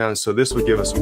down. So this would give us.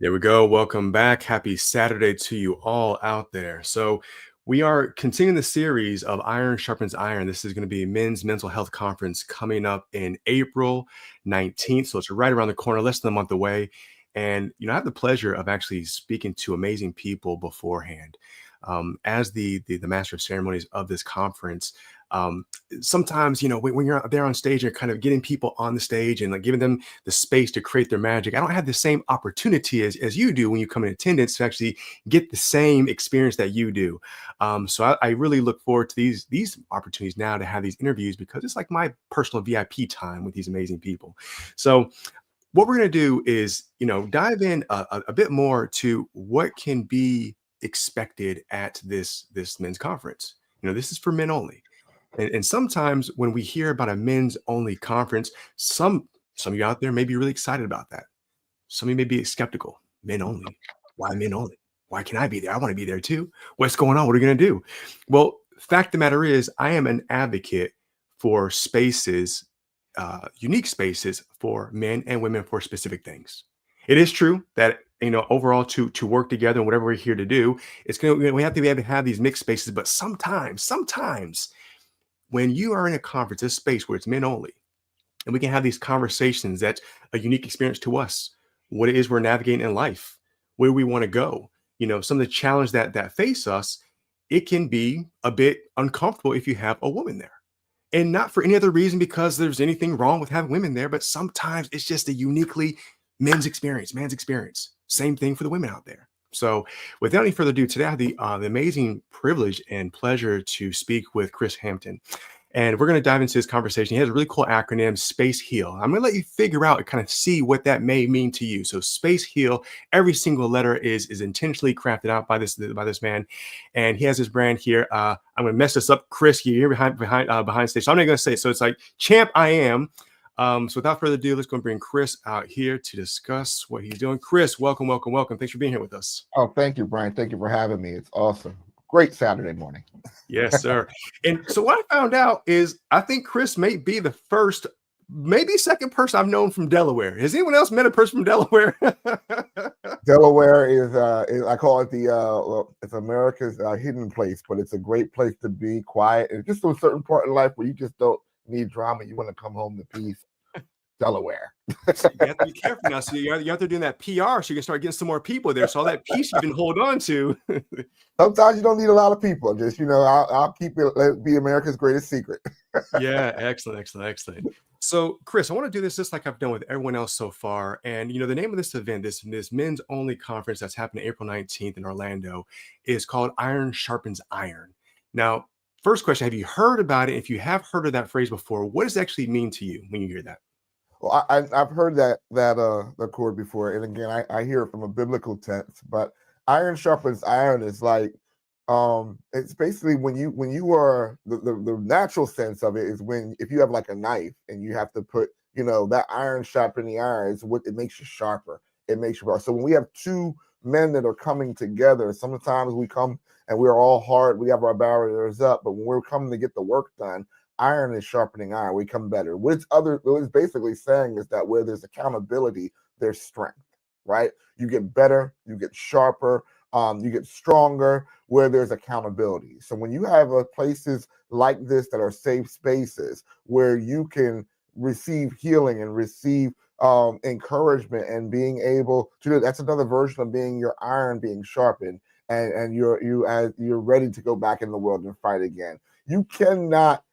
There we go. Welcome back. Happy Saturday to you all out there. So we are continuing the series of Iron Sharpens Iron. This is going to be a men's mental health conference coming up in April 19th. So it's right around the corner, less than a month away. And, I have the pleasure of actually speaking to amazing people beforehand. As the master of ceremonies of this conference, sometimes, when you're there on stage, you're kind of getting people on the stage and like giving them the space to create their magic. I don't have the same opportunity as you do when you come in attendance to actually get the same experience that you do. So I really look forward to these opportunities now to have these interviews, because it's like my personal VIP time with these amazing people. So what we're going to do is, dive in a bit more to what can be expected at this men's conference. This is for men only. And sometimes when we hear about a men's only conference, some of you out there may be really excited about that. Some of you may be skeptical. Men only. Why men only? Why can I be there? I want to be there too. What's going on? What are we going to do? Well, fact of the matter is, I am an advocate for spaces, unique spaces for men and women for specific things. It is true that overall to work together and whatever we're here to do, we have to be able to have these mixed spaces. But sometimes when you are in a conference, a space where it's men only, and we can have these conversations, that's a unique experience to us, what it is we're navigating in life, where we want to go, some of the challenges that face us, it can be a bit uncomfortable if you have a woman there. And not for any other reason because there's anything wrong with having women there, but sometimes it's just a uniquely man's experience. Same thing for the women out there. So without any further ado, today I have the amazing privilege and pleasure to speak with Chris Hampton. And we're going to dive into this conversation. He has a really cool acronym, Space Heal. I'm going to let you figure out and kind of see what that may mean to you. So Space Heal, every single letter is intentionally crafted out by this man. And he has his brand here. I'm going to mess this up. Chris, you're behind stage. So I'm not going to say it. So it's like Champ I Am. So without further ado, let's go and bring Chris out here to discuss what he's doing. Chris, welcome. Thanks for being here with us. Oh, thank you, Brian. Thank you for having me. It's awesome. Great Saturday morning. Yes, sir. And so what I found out is I think Chris may be the first, maybe second person I've known from Delaware. Has anyone else met a person from Delaware? Delaware is I call it it's America's hidden place, but it's a great place to be quiet. And just a certain part in life where you just don't need drama. You want to come home to peace. Delaware. You have to be careful now. So you're out there doing that PR, so you can start getting some more people there. So all that peace you can hold on to. Sometimes you don't need a lot of people. Just I'll keep it. Let it be America's greatest secret. Yeah, excellent. So Chris, I want to do this just like I've done with everyone else so far. And the name of this event, this men's only conference that's happening April 19th in Orlando, is called Iron Sharpens Iron. Now, first question: have you heard about it? If you have heard of that phrase before, what does it actually mean to you when you hear that? Well, I've heard that chord before, and again, I hear it from a biblical tense. But iron sharpens iron is like, it's basically when you are the natural sense of it is if you have like a knife and you have to put that iron sharpening the iron is what it makes you sharper. It makes you sharper. So when we have two men that are coming together, sometimes we come and we're all hard. We have our barriers up, but when we're coming to get the work done, iron is sharpening iron. We come better. What it's basically saying is that where there's accountability, there's strength, right? You get better, you get sharper, you get stronger where there's accountability. So when you have places like this that are safe spaces where you can receive healing and receive encouragement and being able to do that's another version of being your iron being sharpened, and you're ready to go back in the world and fight again. You cannot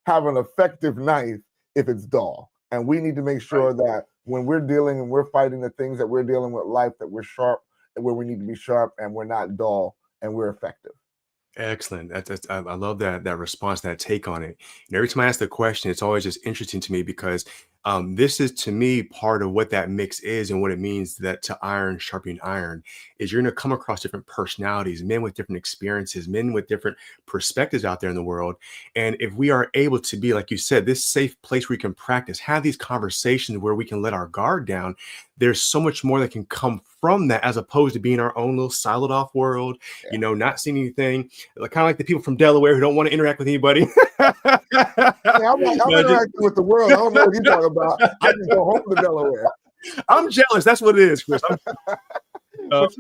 have an effective knife if it's dull. And we need to make sure that when we're dealing and we're fighting the things that we're dealing with life, that we're sharp and where we need to be sharp, and we're not dull, and we're effective. Excellent. I love that response, that take on it. And every time I ask the question, it's always just interesting to me because This is, to me, part of what that mix is and what it means that to iron sharpening iron is you're going to come across different personalities, men with different experiences, men with different perspectives out there in the world. And if we are able to be, like you said, this safe place where we can practice, have these conversations where we can let our guard down, there's so much more that can come from that, as opposed to being our own little siloed off world, Yeah. not seeing anything, kind of like the people from Delaware who don't want to interact with anybody. Yeah, I'm interacting with the world. I don't know what you're talking about. I just go home to Delaware. I'm jealous. That's what it is, Chris. But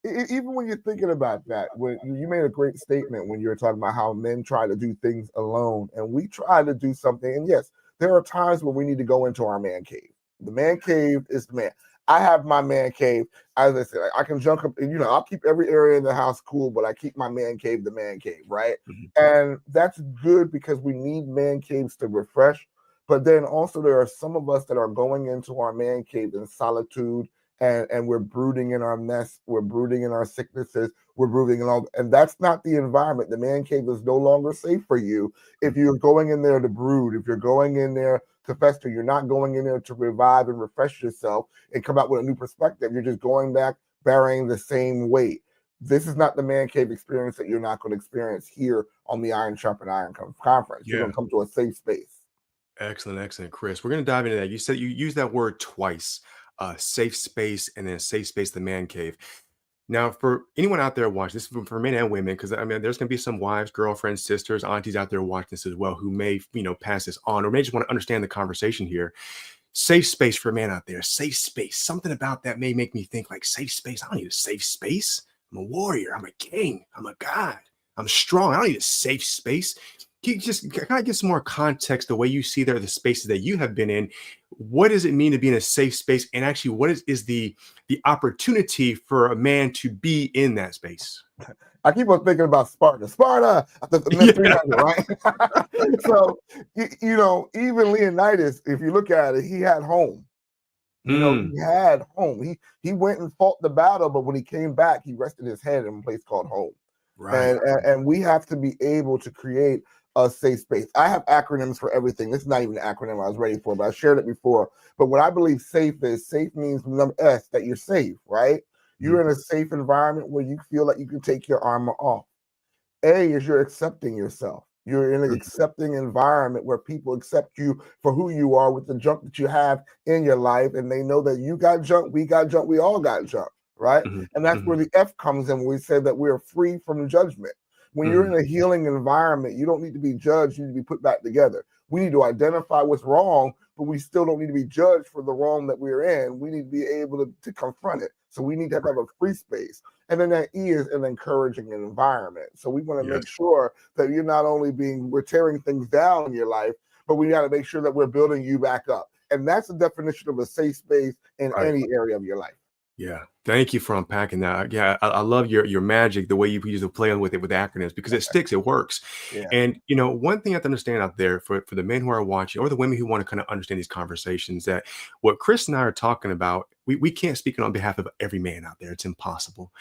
even when you're thinking about that, when you made a great statement when you were talking about how men try to do things alone, and we try to do something. And yes, there are times when we need to go into our man cave. The man cave is the man. I have my man cave. As I said, I can jump up, I'll keep every area in the house cool, but I keep my man cave the man cave, right? Mm-hmm. And that's good because we need man caves to refresh. But then also there are some of us that are going into our man cave in solitude, and we're brooding in our mess, we're brooding in our sicknesses, we're brooding in all, and that's not the environment. The man cave is no longer safe for you if you're going in there to brood, if you're going in there to fester. You're not going in there to revive and refresh yourself and come out with a new perspective. You're just going back bearing the same weight. This is not the man cave experience that you're not going to experience here on the Iron Sharpen Iron Conference. You're going to come to a safe space. Excellent, Chris. We're going to dive into that. You said you used that word twice, safe space, and then safe space, the man cave. Now, for anyone out there watching, this is for men and women, because I mean, there's going to be some wives, girlfriends, sisters, aunties out there watching this as well who may, pass this on, or may just want to understand the conversation here. Safe space for a man out there, safe space. Something about that may make me think like, safe space. I don't need a safe space. I'm a warrior. I'm a king. I'm a god. I'm strong. I don't need a safe space. Can you just kind of give some more context, the way you see there, the spaces that you have been in? What does it mean to be in a safe space? And actually, what is the opportunity for a man to be in that space? I keep on thinking about Sparta, the 300, right? So, even Leonidas, if you look at it, he had home. He had home. He went and fought the battle, but when he came back, he rested his head in a place called home. Right. And we have to be able to create a safe space. I have acronyms for everything. This is not even an acronym I was ready for, but I shared it before. But what I believe safe means number S, that you're safe, right? You're in a safe environment where you feel like you can take your armor off. A is you're accepting yourself. You're in an accepting environment where people accept you for who you are with the junk that you have in your life. And they know that you got junk, we got junk, we all got junk, right? And that's where the F comes in, when we say that we're free from judgment. When you're in a healing environment, you don't need to be judged, you need to be put back together. We need to identify what's wrong, but we still don't need to be judged for the wrong that we're in. We need to be able to confront it. So we need to have a free space. And then that E is an encouraging environment. So we want to make sure that you're not only we're tearing things down in your life, but we got to make sure that we're building you back up. And that's the definition of a safe space in any area of your life. Yeah. Thank you for unpacking that. Yeah. I love your magic, the way you use to play with it with acronyms, because it sticks, it works. Yeah. And, one thing you have to understand out there for the men who are watching, or the women who want to kind of understand these conversations, that what Chris and I are talking about, we can't speak on behalf of every man out there. It's impossible.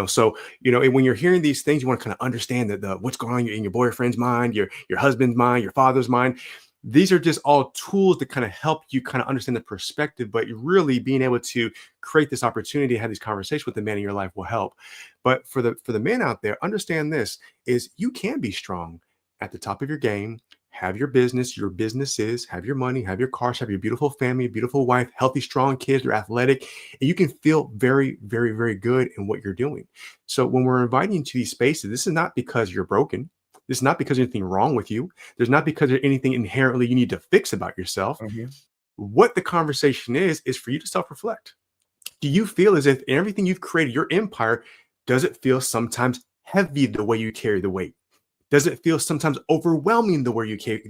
So, when you're hearing these things, you want to kind of understand that what's going on in your boyfriend's mind, your husband's mind, your father's mind. These are just all tools that kind of help you kind of understand the perspective, but really being able to create this opportunity to have these conversations with the man in your life will help. But for the men out there, understand this is you can be strong at the top of your game, have your businesses, have your money, have your cars, have your beautiful family, beautiful wife, healthy, strong kids, you're athletic, and you can feel very, very, very good in what you're doing. So when we're inviting you to these spaces, this is not because you're broken. This is not because there's anything wrong with you. There's not because there's anything inherently you need to fix about yourself. What the conversation is for you to self-reflect. Do you feel as if everything you've created, your empire, does it feel sometimes heavy the way you carry the weight? Does it feel sometimes overwhelming the way you carry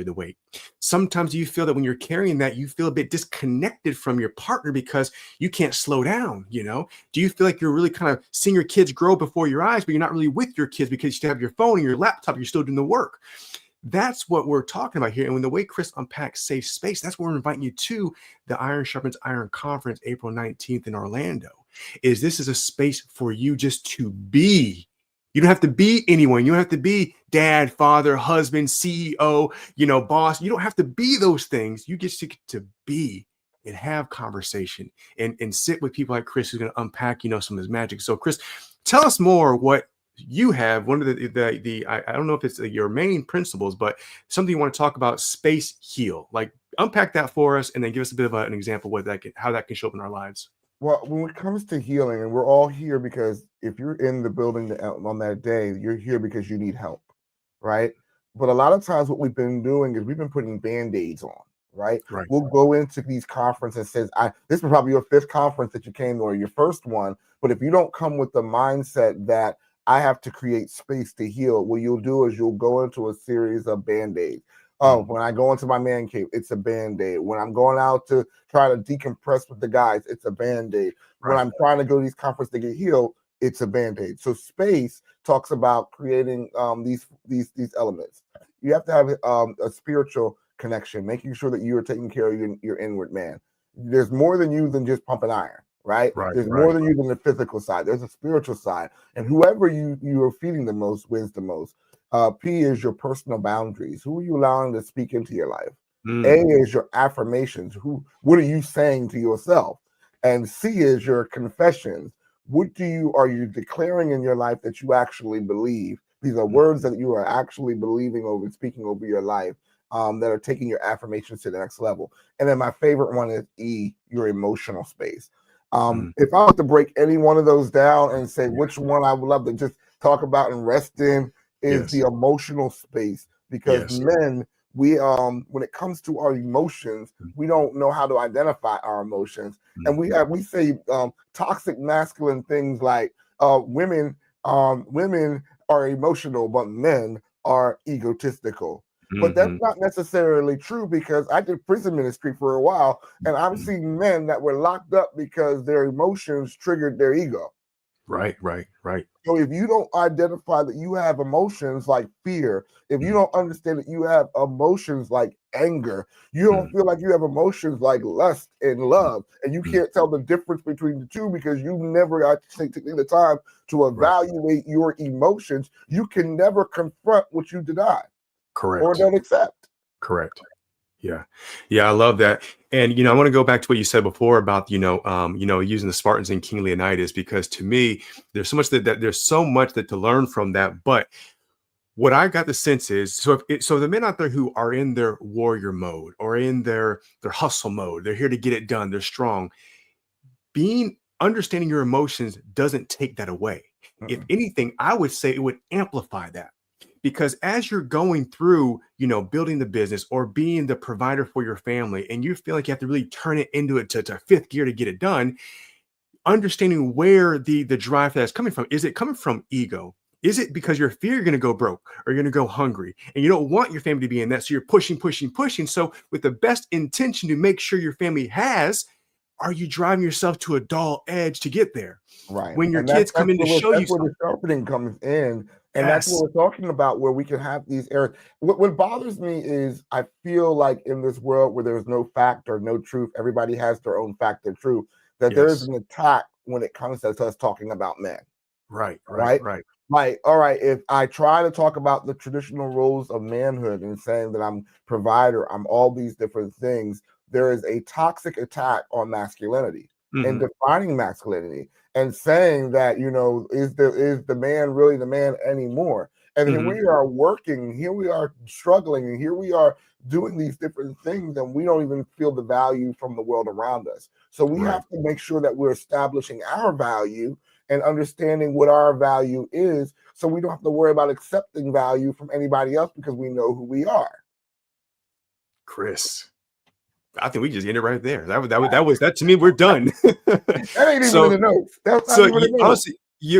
the weight? Sometimes you feel that when you're carrying that, you feel a bit disconnected from your partner because you can't slow down. Do you feel like you're really kind of seeing your kids grow before your eyes, but you're not really with your kids because you still have your phone and your laptop, you're still doing the work? That's what we're talking about here. And when the way Chris unpacks safe space, that's what we're inviting you to the Iron Sharpens Iron Conference, April 19th in Orlando. This is a space for you just to be You don't have to be anyone. You don't have to be dad, father, husband, CEO, boss. You don't have to be those things. You just get to be and have conversation and sit with people like Chris, who's going to unpack, some of his magic. So Chris, tell us more what you have. One of I don't know if it's your main principles, but something you want to talk about, space heal. Like, unpack that for us and then give us a bit of an example of how that can show up in our lives. Well, when it comes to healing, and we're all here because if you're in the building on that day, you're here because you need help, right? But a lot of times what we've been doing is we've been putting Band-Aids on, right? Right. We'll go into these conferences and says, this is probably your 5th conference that you came to, or your first one. But if you don't come with the mindset that I have to create space to heal, what you'll do is you'll go into a series of Band-Aids. Oh, when I go into my man cave, it's a Band-Aid. When I'm going out to try to decompress with the guys, it's a Band-Aid. Right. When I'm trying to go to these conferences to get healed, it's a Band-Aid. So space talks about creating these elements. You have to have a spiritual connection, making sure that you are taking care of your inward man. There's more than you than just pumping iron, right? There's more than you than the physical side. There's a spiritual side. And whoever you are feeding the most wins the most. P is your personal boundaries. Who are you allowing to speak into your life? A is your affirmations. What are you saying to yourself? And C is your confessions. What are you declaring in your life that you actually believe? These are words that you are actually believing over, speaking over your life, that are taking your affirmations to the next level. And then my favorite one is E, your emotional space. If I was to break any one of those down and say which one I would love to just talk about and rest in, is the emotional space, because men, we when it comes to our emotions, we don't know how to identify our emotions, and we say toxic masculine things like women are emotional, but men are egotistical. But that's not necessarily true, because I did prison ministry for a while, and I've seen men that were locked up because their emotions triggered their ego. Right. So if you don't identify that you have emotions like fear, if you don't understand that you have emotions like anger, you don't feel like you have emotions like lust and love, and you can't tell the difference between the two because you never got to take the time to evaluate your emotions, you can never confront what you deny. Correct. Or don't accept. Correct. Yeah. I love that. And I want to go back to what you said before about using the Spartans and King Leonidas, because to me there's so much that to learn from that. But what I got the sense is, so the men out there who are in their warrior mode or in their hustle mode, they're here to get it done, they're strong. Understanding your emotions doesn't take that away. If anything, I would say it would amplify that. Because as you're going through, building the business or being the provider for your family, and you feel like you have to really turn it into to 5th gear to get it done, understanding where the drive that's coming from. Is it coming from ego? Is it because you're fear you're going to go broke or you're going to go hungry and you don't want your family to be in that? So you're pushing. So with the best intention to make sure your family has, are you driving yourself to a dull edge to get there? Right. When your kids come in to show you, that's where the sharpening comes in. And that's what we're talking about, where we can have these errors. What bothers me is I feel like in this world where there's no fact or no truth, everybody has their own fact and truth, that there is an attack when it comes to us talking about men. Right. Like, all right, if I try to talk about the traditional roles of manhood and saying that I'm provider, I'm all these different things, there is a toxic attack on masculinity and defining masculinity and saying that, is the man really the man anymore? And here we are working, here we are struggling, and here we are doing these different things, and we don't even feel the value from the world around us. So we have to make sure that we're establishing our value and understanding what our value is, so we don't have to worry about accepting value from anybody else because we know who we are. Chris, I think we just ended right there. That to me, we're done. That ain't even in the notes. That's not even in the notes.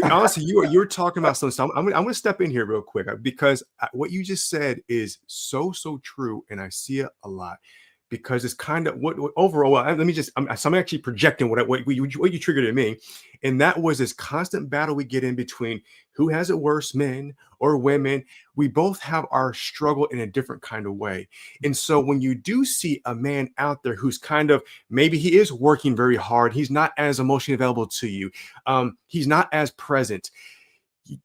Honestly, you're talking about something. I'm going to step in here real quick, because what you just said is so true, and I see it a lot. Because it's kind of what overall. I'm actually projecting what you triggered in me, and that was this constant battle we get in between who has it worse, men or women. We both have our struggle in a different kind of way, and so when you do see a man out there who's kind of, maybe he is working very hard, he's not as emotionally available to you, he's not as present.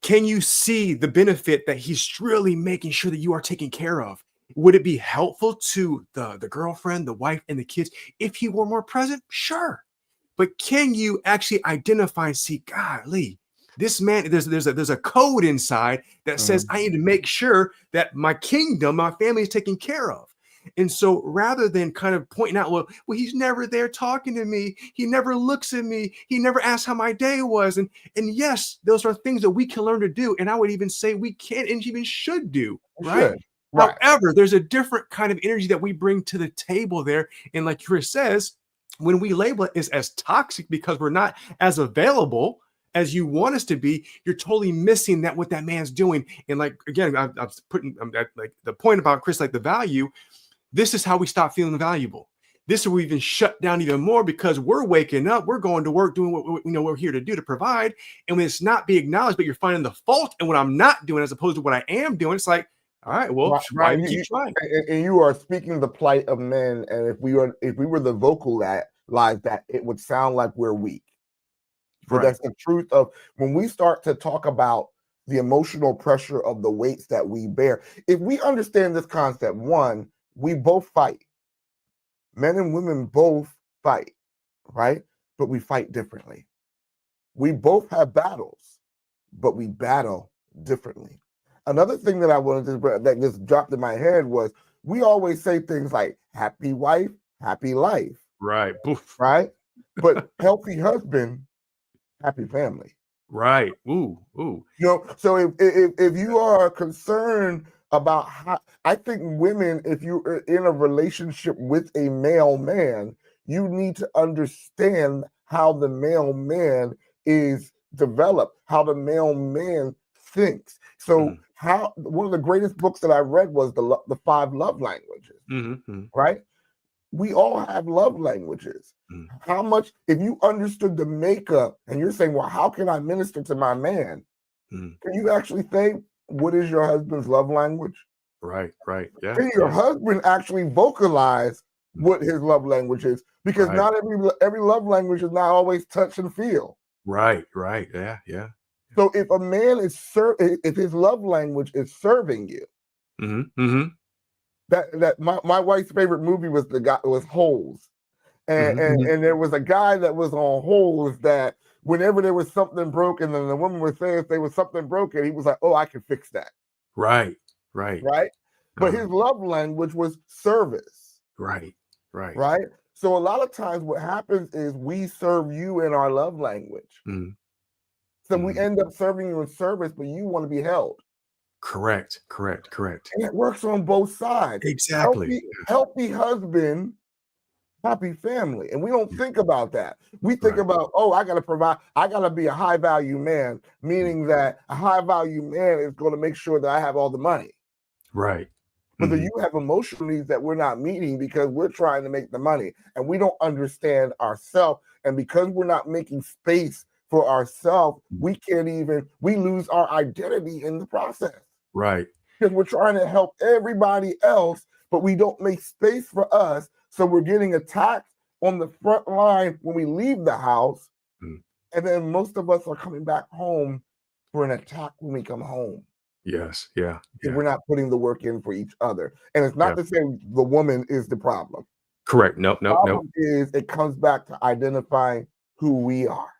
Can you see the benefit that he's really making sure that you are taken care of? Would it be helpful to the girlfriend, the wife, and the kids if he were more present? Sure. But can you actually identify and see, golly, this man, there's a code inside that says I need to make sure that my kingdom, my family is taken care of. And so rather than kind of pointing out, well, he's never there talking to me. He never looks at me. He never asks how my day was. And yes, those are things that we can learn to do. And I would even say we can and even should do, right? Should. Right. However, there's a different kind of energy that we bring to the table there. And like Chris says, when we label it as toxic because we're not as available as you want us to be, you're totally missing that what that man's doing. And like, again, I'm putting like the point about Chris, like the value, this is how we stop feeling valuable. This is where we even shut down even more because we're waking up, we're going to work, doing what we're here to do, to provide. And when it's not being acknowledged, but you're finding the fault in what I'm not doing as opposed to what I am doing, it's like, all right, well, why do you keep trying? And you are speaking the plight of men. And if we were the vocal that, it would sound like we're weak. But right. That's the truth of when we start to talk about the emotional pressure of the weights that we bear. If we understand this concept, one, we both fight. Men and women both fight, right? But we fight differently. We both have battles, but we battle differently. Another thing that I wanted to that just dropped in my head was we always say things like happy wife, happy life. Right. Right. But healthy husband, happy family. Right. Ooh. So if you are concerned about how, I think women, if you're in a relationship with a male man, you need to understand how the male man is developed, how the male man thinks. So one of the greatest books that I read was the 5 love languages, right? We all have love languages. How much, if you understood the makeup and you're saying, well, how can I minister to my man? Can you actually think, what is your husband's love language? Right. Yeah. Can your husband actually vocalize what his love language is? Because not every love language is not always touch and feel. Right. Yeah. So if a man is if his love language is serving you, that my wife's favorite movie was Holes, and there was a guy that was on Holes that whenever there was something broken and the woman would say if there was something broken, he was like, oh, I can fix that. Right. But his love language was service. Right. So a lot of times what happens is we serve you in our love language. So we end up serving you in service, but you want to be held. Correct. And it works on both sides. Exactly. Healthy husband, happy family. And we don't think about that. We think about, oh, I got to provide, I got to be a high value man, meaning that a high value man is going to make sure that I have all the money. Right. But you have emotional needs that we're not meeting because we're trying to make the money and we don't understand ourselves. And because we're not making space for ourselves, we lose our identity in the process. Right. Because we're trying to help everybody else, but we don't make space for us. So we're getting attacked on the front line when we leave the house. And then most of us are coming back home for an attack when we come home. Yes. Yeah. We're not putting the work in for each other. And it's not to say the woman is the problem. Correct. No. The problem is it comes back to identifying who we are.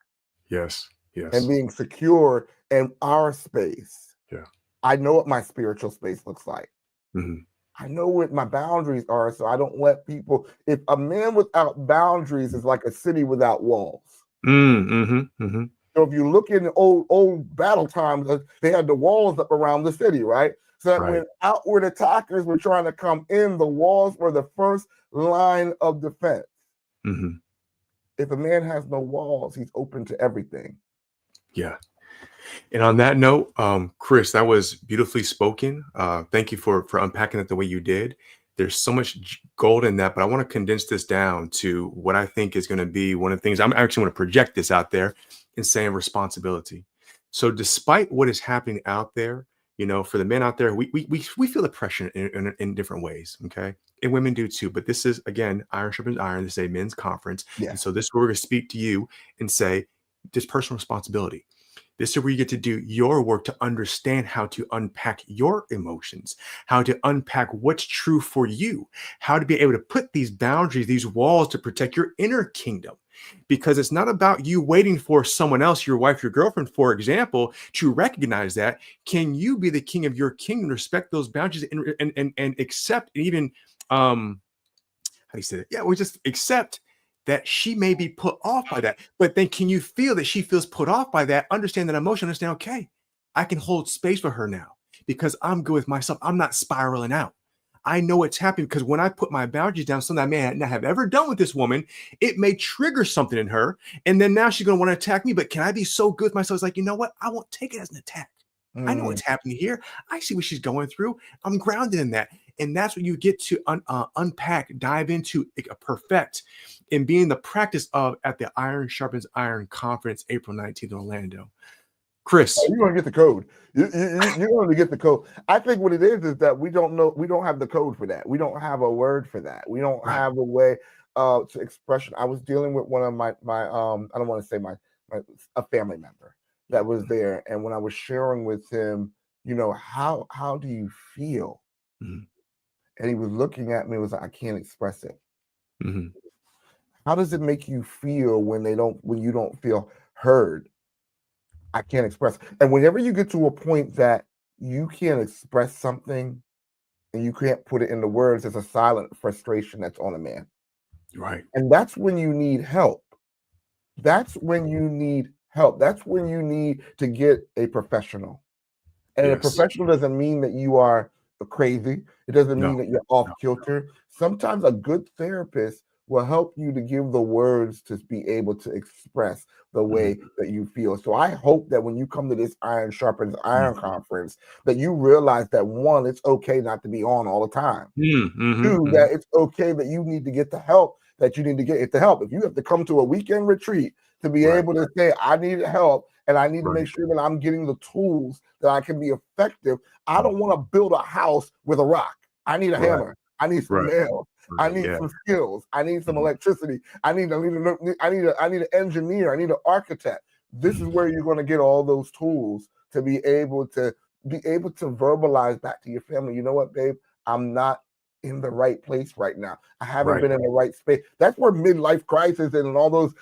Yes. And being secure in our space. Yeah. I know what my spiritual space looks like. I know what my boundaries are, so I don't let people. If a man without boundaries is like a city without walls. So if you look in the old battle times, they had the walls up around the city, right? So that when outward attackers were trying to come in, the walls were the first line of defense. If a man has no walls, he's open to everything. Yeah. And on that note, Chris, that was beautifully spoken. Thank you for unpacking it the way you did. There's so much gold in that, but I want to condense this down to what I think is going to be one of the things. I'm actually want to project this out there and saying responsibility. So despite what is happening out there, for the men out there, we feel the pressure in different ways. Okay. And women do too. But this is, again, Iron Sharpens Iron. This is a men's conference. Yeah. And so this is where we're going to speak to you and say this personal responsibility. This is where you get to do your work to understand how to unpack your emotions, how to unpack what's true for you, how to be able to put these boundaries, these walls to protect your inner kingdom. Because it's not about you waiting for someone else, your wife, your girlfriend, for example, to recognize that. Can you be the king of your kingdom, respect those boundaries, and accept, and even how do you say that? Yeah, we just accept that she may be put off by that. But then can you feel that she feels put off by that? Understand that emotion, understand, okay, I can hold space for her now because I'm good with myself. I'm not spiraling out. I know it's happening because when I put my boundaries down, something I may not have ever done with this woman, it may trigger something in her. And then now she's going to want to attack me. But can I be so good with myself? It's like, you know what? I won't take it as an attack. I know what's happening here. I see what she's going through. I'm grounded in that. And that's what you get to unpack, dive into, perfect, and be in the practice of at the Iron Sharpens Iron Conference, April 19th in Orlando. Chris. You're going to get the code. You're going to get the code. I think what it is that we don't know. We don't have the code for that. We don't have a word for that. We don't have a way to expression. I was dealing with one of my I don't want to say a family member that was there. And when I was sharing with him, how do you feel? Mm-hmm. And he was looking at me and was like, I can't express it. Mm-hmm. How does it make you feel when you don't feel heard? I can't express. And whenever you get to a point that you can't express something and you can't put it into words, there's a silent frustration that's on a man. Right. And that's when you need help. That's when you need help. That's when you need to get a professional. And a professional doesn't mean that you are crazy. It doesn't mean that you're off kilter. Sometimes a good therapist will help you to give the words to be able to express the way that you feel. So I hope that when you come to this Iron Sharpens Iron conference, that you realize that one, it's okay not to be on all the time. Two, that it's okay that you need to get the help that you need to get. If you have to come to a weekend retreat to be able to say, I need help, and I need to make sure that I'm getting the tools that I can be effective. I don't want to build a house with a rock. I need a hammer. I need some nails. I need some skills. I need some electricity. I need an engineer. I need an architect. This is where you're going to get all those tools to be able to verbalize back to your family. You know what, babe? I'm not in the right place right now. I haven't been in the right space. That's where midlife crisis and all those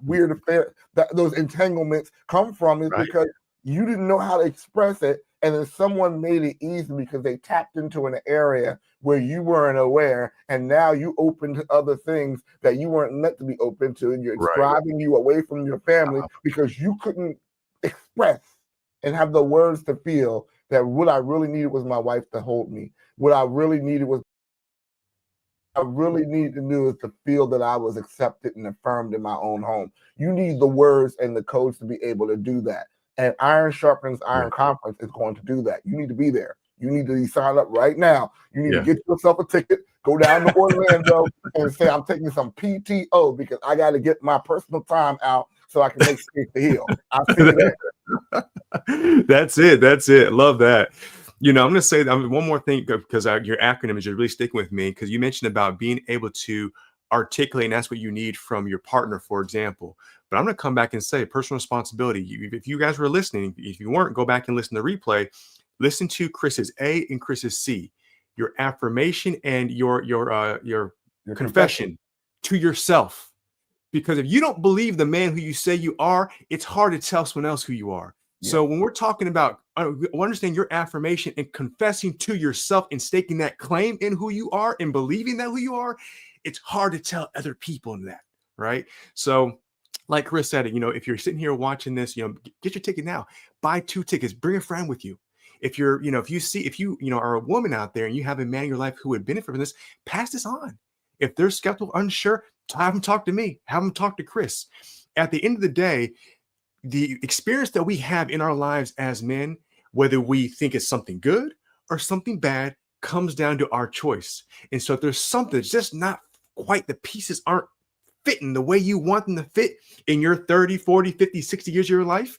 weird affairs, those entanglements come from, is because you didn't know how to express it, and then someone made it easy because they tapped into an area where you weren't aware, and now you open to other things that you weren't meant to be open to, and it's driving you away from your family because you couldn't express and have the words to feel that what I really needed was my wife to hold me. What I really needed to do is to feel that I was accepted and affirmed in my own home. You need the words and the codes to be able to do that. And Iron Sharpens Iron Conference is going to do that. You need to be there. You need to sign up right now. You need to get yourself a ticket, go down to Orlando and say, I'm taking some PTO because I got to get my personal time out so I can make space to heal. I'll see you there. That's it. Love that. I'm going to say one more thing because your acronym is really sticking with me, because you mentioned about being able to articulate and that's what you need from your partner, for example. But I'm going to come back and say personal responsibility. If you guys were listening, if you weren't, go back and listen to the replay. Listen to Chris's A and Chris's C, your affirmation and your confession to yourself. Because if you don't believe the man who you say you are, it's hard to tell someone else who you are. Yeah. So when we're talking about understanding your affirmation and confessing to yourself and staking that claim in who you are and believing that who you are, it's hard to tell other people in that, right? So like Chris said, if you're sitting here watching this, get your ticket now. Buy 2 tickets. Bring a friend with you. If you're, if you are a woman out there and you have a man in your life who would benefit from this, pass this on. If they're skeptical, unsure, have them talk to me. Have them talk to Chris. At the end of the day, the experience that we have in our lives as men, whether we think it's something good or something bad, comes down to our choice. And so if there's something that's just not quite, the pieces aren't fitting the way you want them to fit in your 30, 40, 50, 60 years of your life,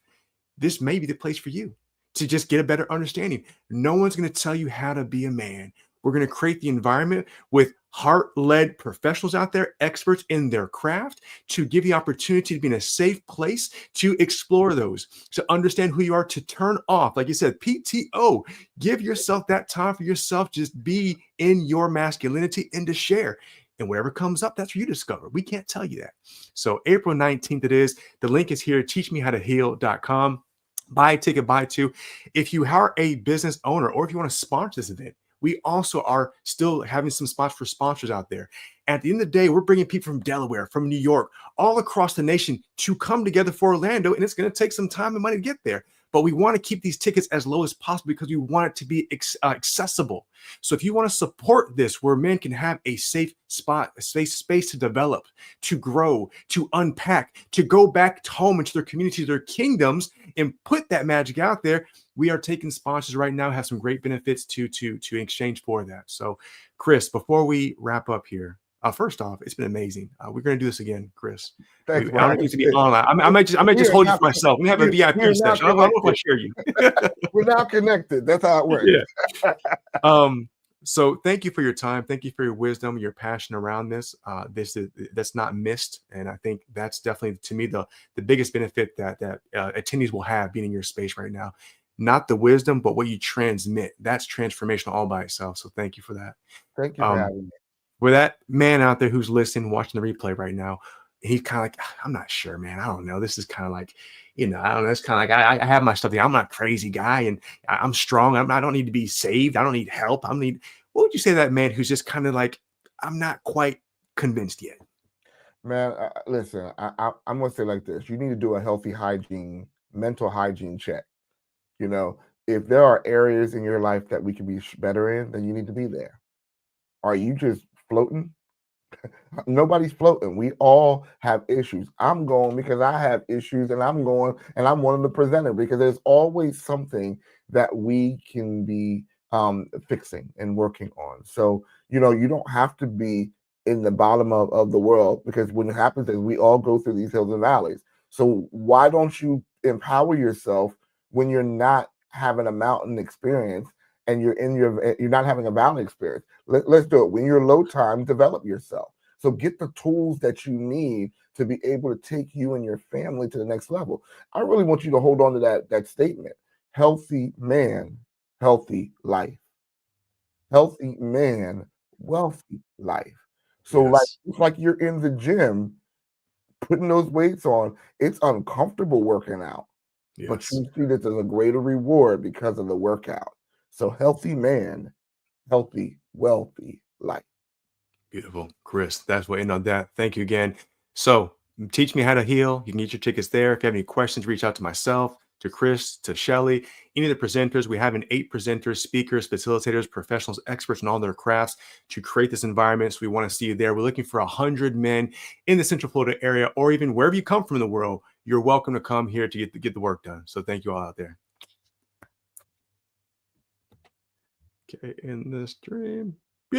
this may be the place for you to just get a better understanding. No one's going to tell you how to be a man. We're going to create the environment with heart-led professionals out there, experts in their craft, to give you opportunity to be in a safe place to explore those, to understand who you are, to turn off, like you said, PTO. Give yourself that time for yourself. Just be in your masculinity and to share. And whatever comes up, that's what you discover. We can't tell you that. So April 19th it is. The link is here, teachmehowtoheal.com. Buy a ticket, buy two. If you are a business owner or if you want to sponsor this event, we also are still having some spots for sponsors out there. At the end of the day, we're bringing people from Delaware, from New York, all across the nation to come together for Orlando, and it's going to take some time and money to get there. But we want to keep these tickets as low as possible because we want it to be accessible. So if you want to support this, where men can have a safe spot, a safe space to develop, to grow, to unpack, to go back home into their communities, their kingdoms, and put that magic out there, we are taking sponsors right now, have some great benefits to exchange for that. So, Chris, before we wrap up here, first off, it's been amazing. We're going to do this again, Chris. Thanks, I don't need to be online. I might just hold it for myself. We have a VIP session. I don't know if I share you. We're now connected. That's how it works. Yeah. So thank you for your time. Thank you for your wisdom, your passion around this. That's not missed, and I think that's definitely, to me, the biggest benefit that attendees will have being in your space right now. Not the wisdom, but what you transmit. That's transformational all by itself. So thank you for that. Thank you for having me. For that man out there who's listening, watching the replay right now, he's kind of like, I'm not sure, man. I don't know. This is kind of like, I don't know. It's kind of like, I have my stuff. I'm not a crazy guy, and I'm strong. I don't need to be saved. I don't need help. What would you say to that man who's just kind of like, I'm not quite convinced yet? Man, listen, I'm going to say like this. You need to do a healthy hygiene, mental hygiene check. If there are areas in your life that we can be better in, then you need to be there. Are you just floating? Nobody's floating. We all have issues. I'm going because I have issues, and I'm going and I'm one of the presenters because there's always something that we can be fixing and working on. So, you don't have to be in the bottom of the world, because when it happens is we all go through these hills and valleys. So why don't you empower yourself when you're not having a mountain experience and you're not having a valley experience? Let's do it. When you're low time, develop yourself. So get the tools that you need to be able to take you and your family to the next level. I really want you to hold on to that statement. Healthy man, healthy life. Healthy man, wealthy life. So Yes. it's like you're in the gym, putting those weights on. It's uncomfortable working out. Yes. But you see that there's a greater reward because of the workout. So healthy man, healthy, wealthy life. Beautiful. Chris, that's what end on that. Thank you again. So Teach Me How to Heal. You can get your tickets there. If you have any questions, reach out to myself, to Chris, to Shelly, any of the presenters. We have 8 presenters, speakers, facilitators, professionals, experts in all their crafts to create this environment. So we want to see you there. We're looking for 100 men in the Central Florida area, or even wherever you come from in the world. You're welcome to come here to get the work done. So thank you all out there. Okay, in the stream.